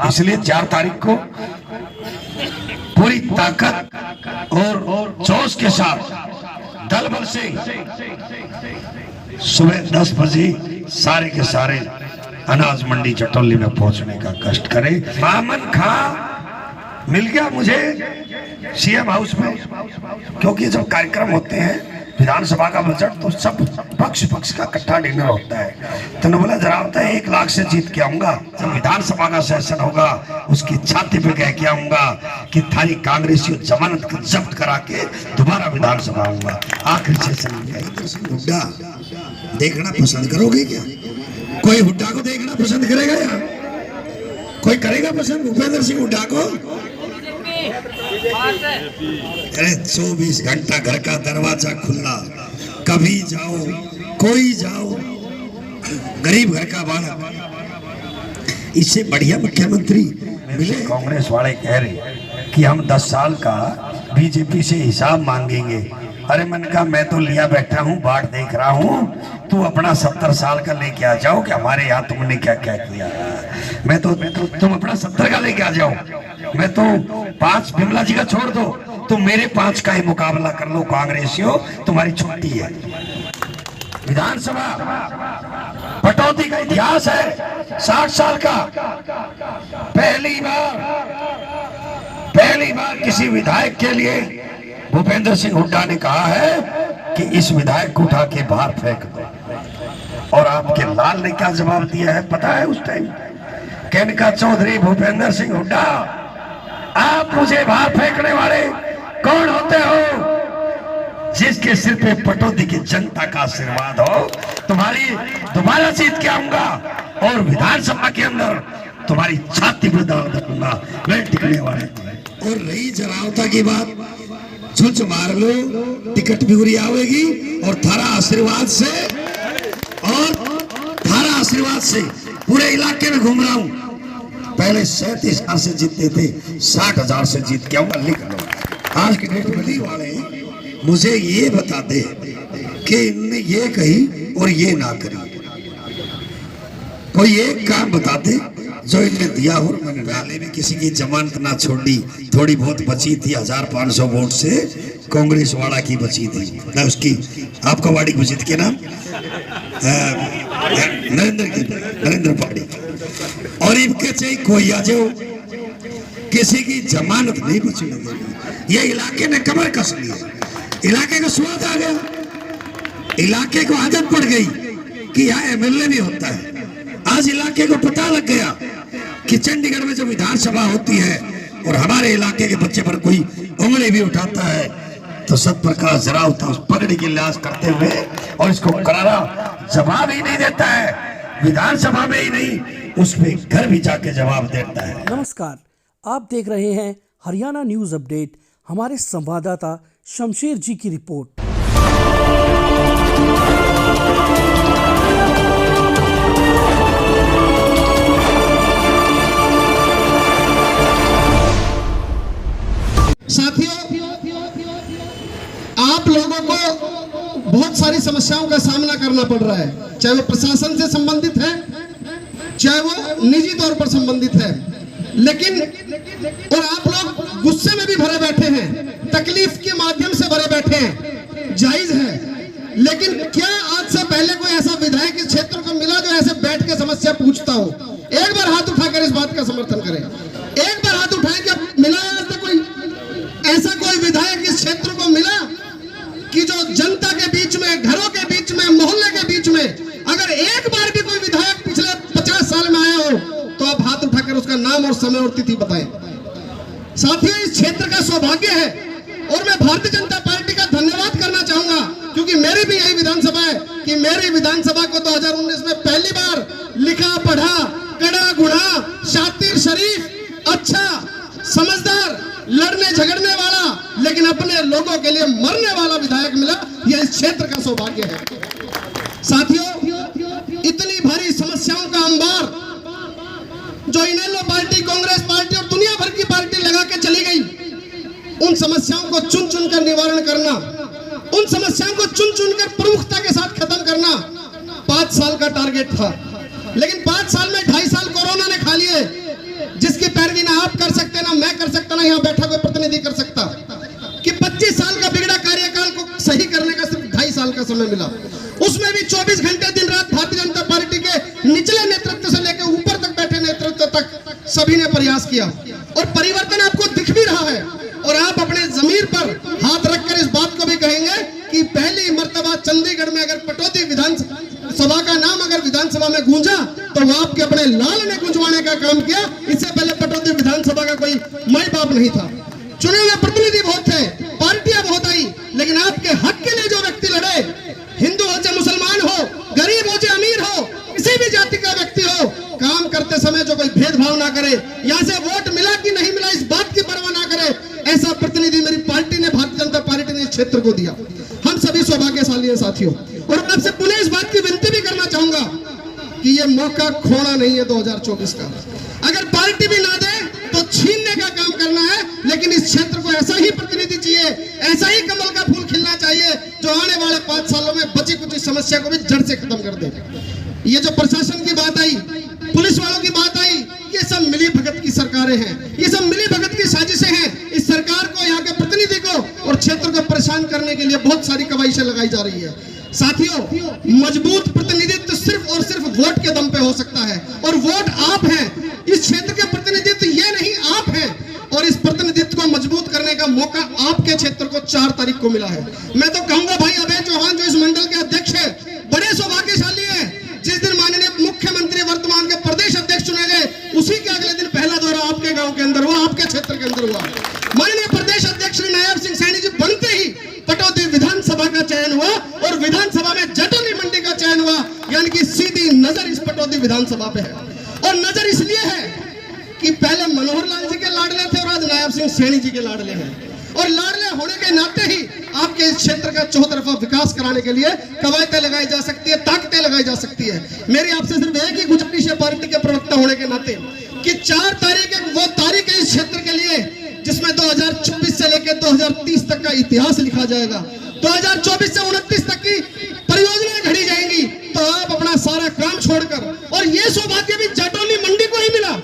इसलिए 4 तारीख को पूरी ताकत और जोश के साथ दल बल से सुबह 10 बजे सारे के सारे अनाज मंडी चटोली में पहुंचने का कष्ट करें। मामन खां मिल गया मुझे सीएम हाउस में, क्योंकि जब कार्यक्रम होते हैं विधानसभा का बजट तो सब पक्ष का इकट्ठा डिनर होता है। तो बोला जरा होता है 1 लाख से जीत के आऊंगा, जब विधानसभा का सेशन होगा उसकी छाती पे कह के आऊंगा कि थारी कांग्रेसियों जमानत जब्त करा के दोबारा विधानसभा आऊंगा। आखिरी सेशन हुड्डा देखना पसंद करोगे क्या? कोई हुड्डा को देखना पसंद करेगा या कोई करेगा पसंद भूपेंद्र सिंह हुड्डा को? अरे 24 घंटा घर का दरवाजा खुला, कभी जाओ कोई जाओ, गरीब घर का बालक। इससे बढ़िया मुख्यमंत्री मिले। कांग्रेस वाले कह रहे कि हम 10 साल का बीजेपी से हिसाब मांगेंगे। अरे मैंने कहा मैं तो लिया बैठा हूँ, बाट देख रहा हूँ, तू अपना 70 साल का लेके आ जाओ कि हमारे यहाँ तुमने क्या क्या किया। मैं तो तुम अपना 70 का लेके आ जाओ, मैं तो 5 बिमला जी का छोड़ दो, तुम मेरे 5 का ही मुकाबला कर लो कांग्रेसियों, तुम्हारी छुट्टी है। विधानसभा कटौती का इतिहास है 60 साल का। पहली बार किसी विधायक के लिए भूपेंद्र सिंह हुड्डा ने कहा है कि इस विधायक को उठा के बाहर फेंक दो। और आपके लाल ने क्या जवाब दिया है पता है? उस टाइम कहने का चौधरी भूपेंद्र सिंह हुड्डा, आप मुझे बाहर फेंकने वाले कौन होते हो? जिसके सिर पे पटौदी की जनता का आशीर्वाद हो, तुम्हारी दोबारा जीत के आऊंगा और विधानसभा के अंदर तुम्हारी छाती पर दाव दूंगा, मैं टिकने वाले। और रही जरावता की बात, छुच मार लो, टिकट भी उरी आवेगी और थारा आशीर्वाद से पूरे इलाके में घूम रहा हूं। पहले 37,000 से जीतते थे, 60,000 से जीत के आऊंगा। लिख लो, आज के डेट में वाले मुझे ये बता दे कि इनने ये कही और ये ना करी। कोई एक काम बता दे जो इनने दिया हो। मैंने नाले में किसी की जमानत ना छोड़ी, थोड़ी बहुत बची थी 1500 वोट से, कांग्रेस वाला की बची थी ना, उसकी आपका वाड़ी की बची थी क्या नाम? नरेंद्र पाड़ी। और इनके चाहिए कोई आ जाओ, किसी की जमानत नहीं बची। ये इलाके ने कमर कस ली, इलाके का स्वाद आ गया, इलाके को आदत पड़ गई कि यहाँ एमएलए भी होता है। आज इलाके को पता लग गया कि चंडीगढ़ में जब विधानसभा होती है और हमारे इलाके के बच्चे पर कोई उंगली भी उठाता है तो सतप्रकाश जरावता उस पगड़ी की लिहाज करते हुए और इसको करारा जवाब ही नहीं देता है, विधानसभा में ही नहीं उसमें घर भी जाके जवाब देता है। नमस्कार, आप देख रहे हैं हरियाणा न्यूज अपडेट। हमारे संवाददाता शमशेर जी की रिपोर्ट। साथियों, आप लोगों को बहुत सारी समस्याओं का सामना करना पड़ रहा है, चाहे वो प्रशासन से संबंधित है, चाहे वो निजी तौर पर संबंधित है। लेकिन और आप लोग गुस्से में भी भरे बैठे हैं, तकलीफ के माध्यम से भरे बैठे हैं, जायज है। लेकिन क्या आज से पहले कोई ऐसा विधायक इस क्षेत्र को मिला जो ऐसे बैठ के समस्या पूछता हो? एक बार हाथ उठाकर इस बात का समर्थन करें। एक बार हाथ उठाएं कि मिला आज तक कोई ऐसा कोई विधायक इस क्षेत्र को मिला कि जो जनता के बीच में, घरों के बीच में, मोहल्ले के बीच में, अगर एक बार भी कोई विधायक पिछले 50 साल में आया हो तो आप हाथ उठाकर उसका नाम और समय और तिथि बताएं। साथियों, इस क्षेत्र का सौभाग्य है और मैं भारतीय जनता पार्टी का धन्यवाद करना चाहूंगा, क्योंकि मेरी भी यही विधानसभा है कि मेरी विधानसभा को 2019 में पहली बार लिखा पढ़ा, कड़ा गुणा, शातिर शरीफ, अच्छा, समझदार, लड़ने झगड़ने वाला, लेकिन अपने लोगों के लिए मरने वाला विधायक मिला। यह इस क्षेत्र का सौभाग्य है। साथियों, इतनी भारी समस्याओं का अंबार जो इनेलो पार्टी, कांग्रेस पार्टी और दुनिया भर की पार्टी लगा के चली गई, उन समस्याओं को चुन चुन कर निवारण करना, उन समस्याओं को चुन चुन कर प्रमुखता के साथ खत्म करना 5 साल का टारगेट था। लेकिन 5 साल में 2.5 साल कोरोना ने खा लिए, जिस बैठा कोई प्रतिनिधि कर सकता कि 25 साल का बिगड़ा कार्यकाल को सही करने का सिर्फ 2.5 साल का समय मिला। उसमें भी 24 घंटे दिन रात भारतीय जनता पार्टी के निचले नेतृत्व से लेकर ऊपर तक बैठे नेतृत्व तक सभी ने प्रयास किया और परिवर्तन आपको दिख भी रहा है। और आप अपने जमीर पर हाथ रखकर इस बात को भी कहेंगे कि पहली मर्तबा चंडीगढ़ में अगर पटौदी विधानसभा का नाम अगर विधानसभा में गूंजा तो वो आपके अपने लाल ने गुंजवाने का काम किया। इससे पहले पटौदी विधानसभा का कोई माई बाप नहीं था। चुने हुए प्रतिनिधि बहुत थे, पार्टियां बहुत आई, लेकिन आपके हक के लिए जो व्यक्ति लड़े, हिंदू हो चाहे मुसलमान हो, गरीब हो चाहे अमीर हो, किसी भी जाति का व्यक्ति हो, काम करते समय जो कोई भेदभाव ना करे, यहाँ से वोट मिला कि नहीं मिला इस बात की परवाह ना करे, ऐसा प्रतिनिधि मेरी पार्टी ने, भारतीय जनता पार्टी ने इस क्षेत्र को दिया। हम सभी सौभाग्यशाली हैं साथियों। और मैं आपसे पुनः इस बात की विनती भी करना चाहूंगा कि ये मौका खोना नहीं है 2024 का। अगर पार्टी भी ना दे तो छीनने का काम करना है, लेकिन इस क्षेत्र को ऐसा ही प्रतिनिधि चाहिए, ऐसा ही कमल का फूल खिलना चाहिए जो आने वाले 5 सालों में बची कुछ समस्या को भी जड़ से खत्म कर दे। ये जो प्रशासन की बात आई, पुलिस वालों की बात आई, ये सब मिली भगत की सरकारें हैं, ये सब मिली भगत की साजिशें हैं। इस सरकार को, यहाँ के प्रतिनिधि को और क्षेत्र को परेशान करने के लिए बहुत सारी कवायशें लगाई जा रही है। साथियों, मजबूत प्रतिनिधित्व सिर्फ और सिर्फ वोट के दम पे हो सकता है, और वोट आप हैं। इस क्षेत्र के प्रतिनिधित्व ये नहीं, आप हैं। और इस प्रतिनिधित्व को मजबूत करने का मौका आपके क्षेत्र को 4 तारीख को मिला है। मैं तो कहूंगा भाई अभय चौहान जो इस मंडल के अध्यक्ष है, बड़े सौभाग्यशाली है। जिस दिन माननीय मुख्यमंत्री वर्तमान के प्रदेश अध्यक्ष चुने गए, उसी के अगले दिन पहला दौरा आपके गांव के अंदर हुआ, आपके क्षेत्र के अंदर हुआ। माननीय प्रदेश अध्यक्ष श्री नायब सिंह सैनी जी बनते ही पटौदी विधानसभा का चयन हुआ और विधानसभा में जटोली मंडी का चयन हुआ, यानी कि सीधी नजर इस पटौदी विधानसभा पे है। और नजर इसलिए है कि पहले मनोहर लाल जी के लाडले थे और आज नायब सिंह सैनी जी के लाडले हैं। और लाडले होने के नाते ही आपके इस क्षेत्र का चौतरफा विकास कराने के लिए कवायदें लगाई जा सकती है, ताकतें लगाई जा सकती है। मेरी आपसे सिर्फ एक ही गुजारिश है पार्टी के प्रवक्ता होने के नाते कि 4 तारीख वो तारीख है इस क्षेत्र के लिए जिसमें 2024 से लेकर 2030 तक का इतिहास लिखा जाएगा। 2024 से 29 तक की परियोजनाएं घड़ी जाएंगी। तो आप अपना सारा काम छोड़कर, और ये सौभाग्य भी जटोली मंडी को ही मिला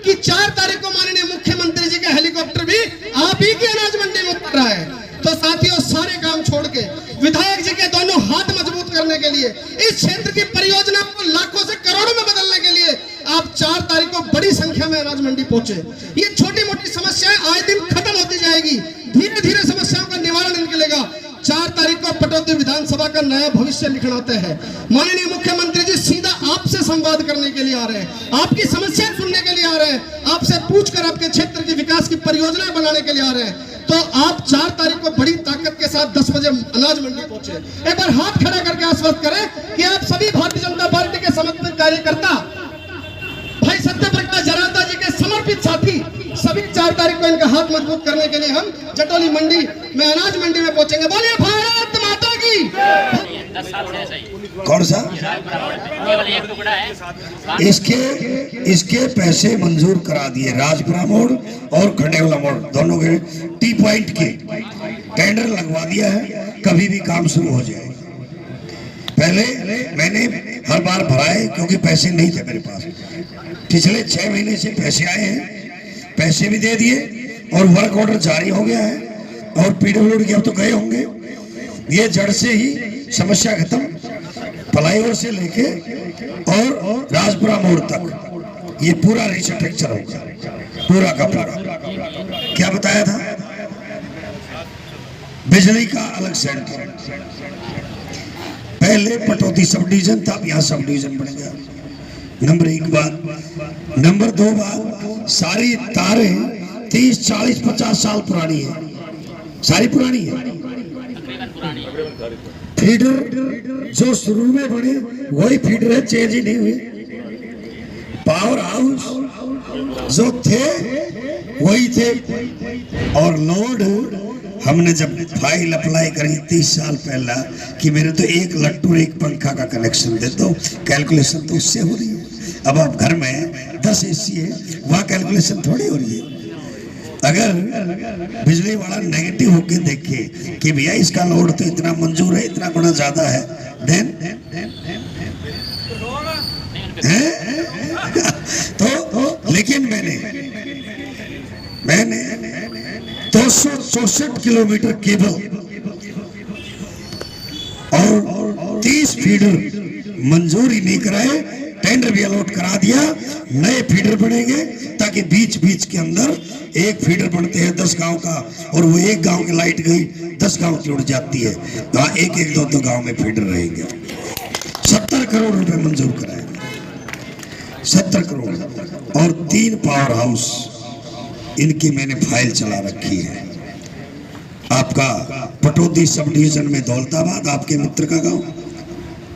कि 4 तारीख को माननीय मुख्यमंत्री जी का हेलीकॉप्टर भी आप ही की अनाज मंडी में उतर रहा है। तो साथियों, सारे काम छोड़ के विधायक जी के दोनों हाथ मजबूत करने के लिए, इस क्षेत्र की परियोजना को लाखों से करोड़ों में बदलने के लिए आप 4 तारीख को बड़ी संख्या में अनाज मंडी पहुंचे। ये छोटी मोटी समस्याएं आए दिन खत्म होती जाएगी, धीरे धीरे समस्याओं का निवारण निकलेगा। 4 तारीख को पटौदी विधानसभा का नया भविष्य लिखनाते हैं। माननीय मुख्यमंत्री जी सीधा आपसे संवाद करने के लिए आ रहे हैं, आपकी समस्याएं सुनने के लिए आ रहे हैं, आपसे पूछकर आपके क्षेत्र के विकास की परियोजनाएं बनाने के लिए आ रहे हैं। तो आप 4 तारीख को बड़ी ताकत के साथ 10 बजे अनाज मंडी पहुंचे। एक बार हाथ खड़ा करके आश्वस्त करें कि आप सभी भारतीय जनता पार्टी के समर्पित कार्यकर्ता, भाई सत्यप्रकाश जराता जी के समर्पित साथी, सभी 4 तारीख को इनका हाथ मजबूत करने के लिए हम जटोली मंडी में अनाज मंडी में पहुंचेंगे। बोलिए भारत माता की। कौन सा? इसके पैसे मंजूर करा दिए, राजपुरा मोड़ और खंडेवाला मोड़ दोनों के टी पॉइंट के टेंडर लगवा दिया है, कभी भी काम शुरू हो जाए। पहले मैंने हर बार भराए क्योंकि पैसे नहीं थे मेरे पास। पिछले 6 महीने से पैसे आए हैं, पैसे भी दे दिए और वर्क ऑर्डर जारी हो गया है और पीडब्ल्यूडी के अब तो गए होंगे। ये जड़ से ही समस्या खत्म, फ्लाईओवर से लेके और राजपुरा मोड़ तक ये पूरा रिस्ट्रक्चर होगा, पूरा का पूरा। क्या बताया था? बिजली का अलग सेंटर, पहले पटौदी सब डिवीजन था, अब यहाँ सब डिवीजन बन गया। नंबर 1 बात। नंबर 2 बात, सारी तारें 30, 40, 50 साल पुरानी है, सारी पुरानी है। फीडर जो शुरू में बने वही फीडर है, चेंज ही नहीं हुई। पावर हाउस जो थे वही थे। और लोड हमने जब फाइल अप्लाई करी 30 साल पहला कि मेरे तो 1 लट्टू 1 पंखा का कनेक्शन दे दो, कैलकुलेशन तो उससे हो रही है। अब आप घर में 10 एसी है, वहाँ कैलकुलेशन थोड़ी हो रही है। अगर बिजली वाला नेगेटिव होके देखे कि भैया इसका लोड तो इतना मंजूर है, इतना गुना ज्यादा है, देन तो लेकिन मैंने 264 किलोमीटर केबल और 30 फीडर मंजूरी नहीं कराए, टेंडर भी अलॉट करा दिया। नए फीडर बनेंगे ताकि बीच बीच के अंदर एक फीडर बनते हैं 10 गांव का, और वो एक गांव की लाइट गई 10 गांव की उड़ जाती है, तो एक एक दो गांव में फीडर रहेंगे। 70 करोड़ रुपए मंजूर कराएंगे, 70 करोड़। और 3 पावर हाउस इनकी मैंने फाइल चला रखी है। आपका पटौदी सब डिवीजन में दौलताबाद, आपके मित्र का गांव,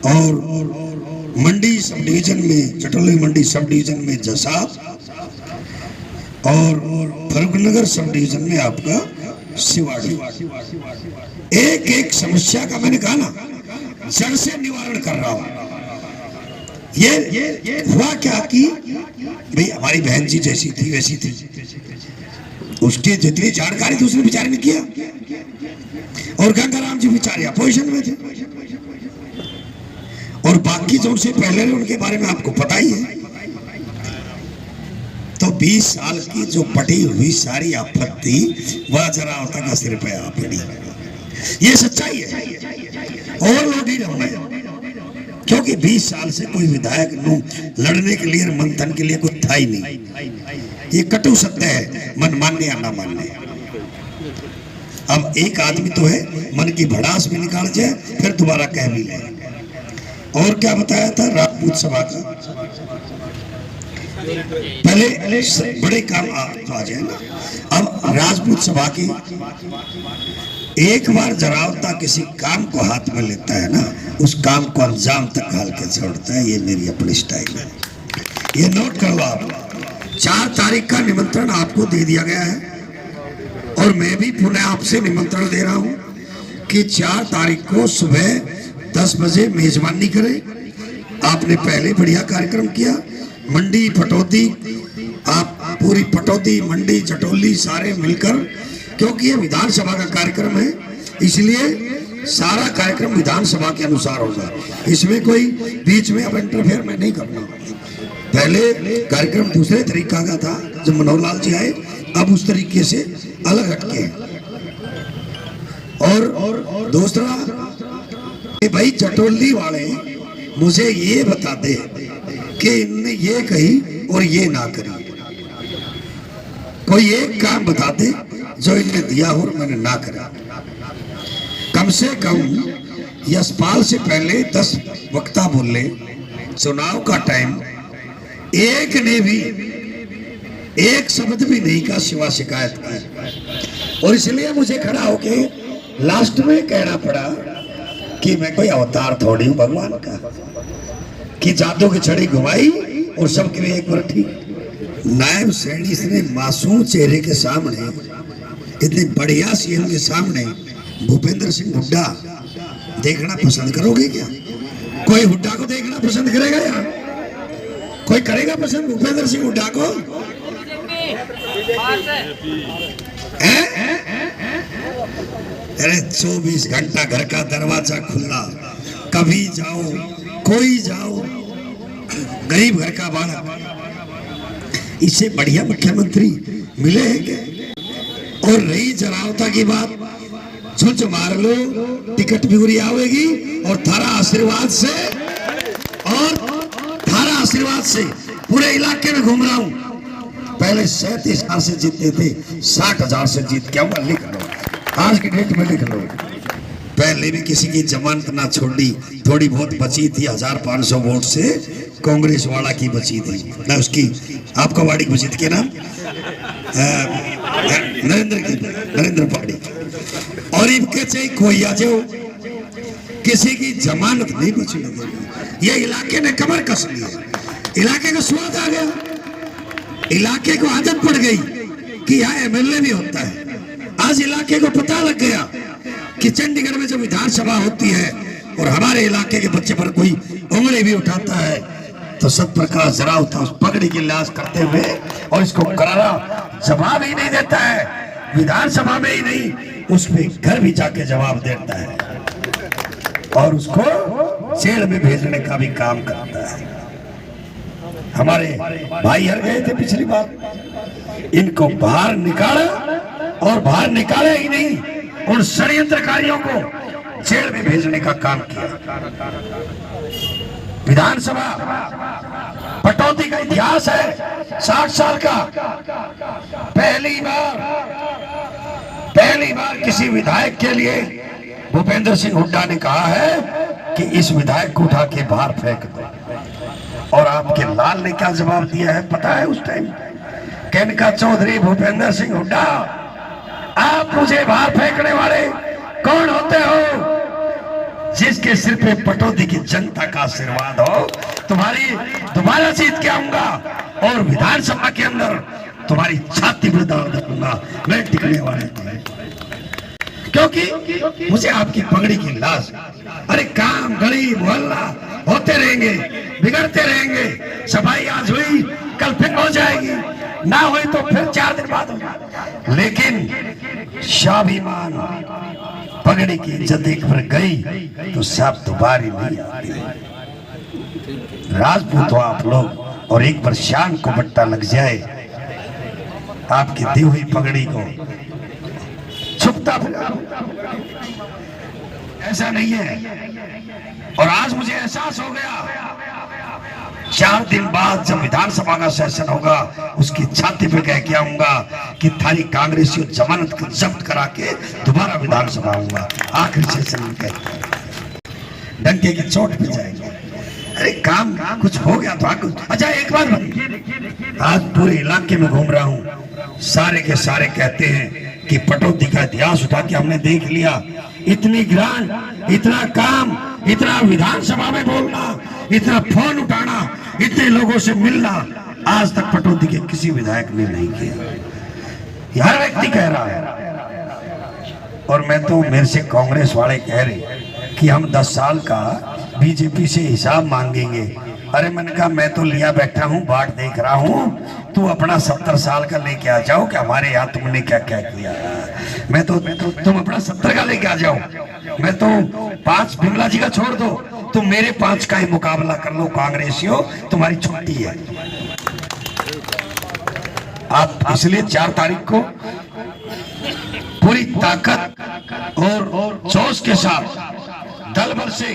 और मंडी सब डिवीजन में, चटोली मंडी सब डिवीजन में जसाब, और फरुखनगर सब डिवीजन में आपका सिवाड़ी। एक एक समस्या का मैंने कहा ना, जड़ से निवारण कर रहा हूं। ये हुआ क्या कि भाई हमारी बहन जी जैसी थी वैसी थी, उसकी जितनी जानकारी थी उसने बेचारे ने किया, और गंगाराम जी बेचारे अपोजिशन में थे, और बाकी जो उनसे पहले उनके बारे में आपको पता ही है। तो 20 साल की जो पटी हुई सारी आपत्ति वह जरा होता का सिर पे आ पड़ी। ये सच्चाई है, ओवरलोडेड हमने, क्योंकि 20 साल से कोई विधायक लड़ने के लिए, मंथन के लिए कुछ था ही नहीं। ये कटु सत्य है, मन मानने या ना मानने। अब एक आदमी तो है मन की भड़ास भी निकाल जाए फिर दोबारा कह भी ले। और क्या बताया था राजपूत सभा का, पहले बड़े काम आ जाए ना। अब राजपूत सभा की एक बार जरावता किसी काम को हाथ में लेता है ना, उस काम को अंजाम तक हाल के छोड़ता है। ये मेरी अपनी स्टाइल है, ये नोट कर लो आप। 4 तारीख का निमंत्रण आपको दे दिया गया है, और मैं भी पुनः आपसे निमंत्रण दे रहा हूं कि 4 तारीख को सुबह 10 बजे मेजबानी करें। आपने पहले बढ़िया कार्यक्रम किया, मंडी पटौदी, आप पूरी पटौदी मंडी चटोली सारे मिलकर, क्योंकि ये विधानसभा का कार्यक्रम है, इसलिए सारा कार्यक्रम विधानसभा के अनुसार होगा। इसमें कोई बीच में अब इंटरफेयर में नहीं करना। पहले कार्यक्रम दूसरे तरीका का था जब मनोहर लाल जी आए, अब उस तरीके से अलग हटके हैं। और दूसरा कि भाई चटोली वाले मुझे ये बता दे कि इनने ये कही और ये ना करी, कोई एक काम बता दे जो इनने दिया हो और मैंने ना करा। कम से कम यशपाल से पहले 10 वक्ता बोले, चुनाव का टाइम एक ने भी एक शब्द भी नहीं कहा सिवा शिकायत की। और इसलिए मुझे खड़ा होके लास्ट में कहना पड़ा कि मैं कोई अवतार थोड़ी हूं भगवान का, कि जादू की छड़ी घुमाई और सबके लिए एक बार ठीक। नायब सैनी ने मासूम चेहरे के सामने, इतनी बढ़िया सीएम के सामने भूपेंद्र सिंह हुड्डा देखना पसंद करोगे क्या? कोई हुड्डा को देखना पसंद करेगा या कोई करेगा पसंद भूपेंद्र सिंह हुड्डा को? अरे 24 घंटा घर का दरवाजा खुला, कभी जाओ कोई जाओ, गरीब घर का बालक, इससे बढ़िया मुख्यमंत्री मिले हैं क्या? और रही जरावता की बात, झुंझ मार लो, टिकट भी उरी आवेगी, और थारा आशीर्वाद से पूरे इलाके में घूम रहा हूं। पहले 37,000 से जीतते थे, 60,000 से जीत के आऊंगा। लिख लो, आज की डेट में लिख लो। पहले भी किसी की जमानत ना छोड़ी, थोड़ी बहुत बची थी, 1500 वोट से कांग्रेस वाला की बची थी ना, उसकी आपका वाड़ी बची थी, क्या नाम, नरेंद्र पाड़ी। और इनके चाहिए कोई आ जाओ, किसी की जमानत नहीं बची लगेगी। ये इलाके ने कमर कस ली है, इलाके का स्वाद आ गया, इलाके को आदत पड़ गई कि यहाँ एमएलए भी होता है। आज इलाके को पता लग गया कि चंडीगढ़ में जब विधानसभा होती है और हमारे इलाके के बच्चे पर कोई उंगली भी उठाता है तो सतप्रकाश जरावता उस पगड़ी की लाश करते हुए और इसको करारा जवाब ही नहीं देता है, विधानसभा में ही नहीं उसमें घर भी जाके जवाब देता है और उसको जेल में भेजने का भी काम करता है। हमारे भाई हर गए थे पिछली बार, इनको बाहर निकाला और बाहर निकाले ही नहीं, उन षड्यंत्रकारियों को जेल में भेजने का काम किया। विधानसभा कटौती का इतिहास है 60 साल का। पहली बार किसी विधायक के लिए भूपेंद्र सिंह हुड्डा ने कहा है कि इस विधायक को उठा के बाहर फेंक दो। और आपके लाल ने क्या जवाब दिया है पता है? उस टाइम कहने चौधरी भूपेंद्र सिंह हुड्डा, आप मुझे बाहर फेंकने वाले कौन होते हो? जिसके सिर पे पटौदी की जनता का आशीर्वाद हो, तुम्हारी दोबारा जीत के आऊंगा और विधानसभा के अंदर तुम्हारी छाती पर दाव दूंगा, मैं टिकने वाले नहीं। क्योंकि मुझे आपकी पगड़ी की लाज। अरे काम गली मोहल्ला होते रहेंगे, बिगड़ते रहेंगे। सफाई आज हुई, कल फिर हो जाएगी, ना हुई तो फिर 4 दिन बाद हो जाएगी। लेकिन स्वाभिमान पगड़ी की इज्जत एक बार गई तो सब दोबारा नहीं आती। राजपूत हो आप लोग, और एक बार शान को बट्टा लग जाए, आपकी दी हुई पगड़ी को छुपता फिरा, ऐसा नहीं है। और आज मुझे एहसास हो गया, 4 दिन बाद जब विधानसभा का सेशन होगा, उसकी छाती पे कह के आऊंगा कि थारी कांग्रेसियों जमानत जब्त करा के दोबारा विधानसभा आऊंगा। आखिरी सेशन में कहते हैं डंके की चोट पे जाएंगे। अरे काम कुछ हो गया तो आगे। अच्छा एक बात बताइए, आज पूरे इलाके में घूम रहा हूँ, सारे के सारे कहते हैं कि पटौदी का इतिहास उठा के हमने देख लिया। इतनी ग्रांट, इतना काम, इतना विधानसभा में बोलना, इतना फोन उठाना, इतने लोगों से मिलना, आज तक पटौदी के किसी विधायक ने नहीं किया। हर व्यक्ति कह रहा है। और मैं तो, मेरे से कांग्रेस वाले कह रहे कि हम 10 साल का बीजेपी से हिसाब मांगेंगे। अरे मैंने कहा मैं तो लिया बैठा हूँ, बाट देख रहा हूँ, तू अपना 70 साल का लेके आ जाओ कि हमारे यहाँ तुमने क्या क्या किया। मैं तो तुम अपना 70 का लेके आ जाओ, मैं तो 5 बिमला जी का छोड़ दो, तुम मेरे 5 का ही मुकाबला कर लो। कांग्रेसियों तुम्हारी छुट्टी है। आप इसलिए 4 तारीख को पूरी ताकत और जोश के साथ दल बल से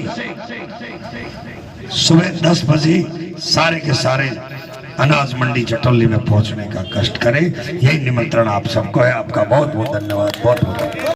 सुबह 10 बजे सारे के सारे अनाज मंडी चटोली में पहुंचने का कष्ट करें। यही निमंत्रण आप सबको है। आपका बहुत बहुत धन्यवाद। बहुत बहुत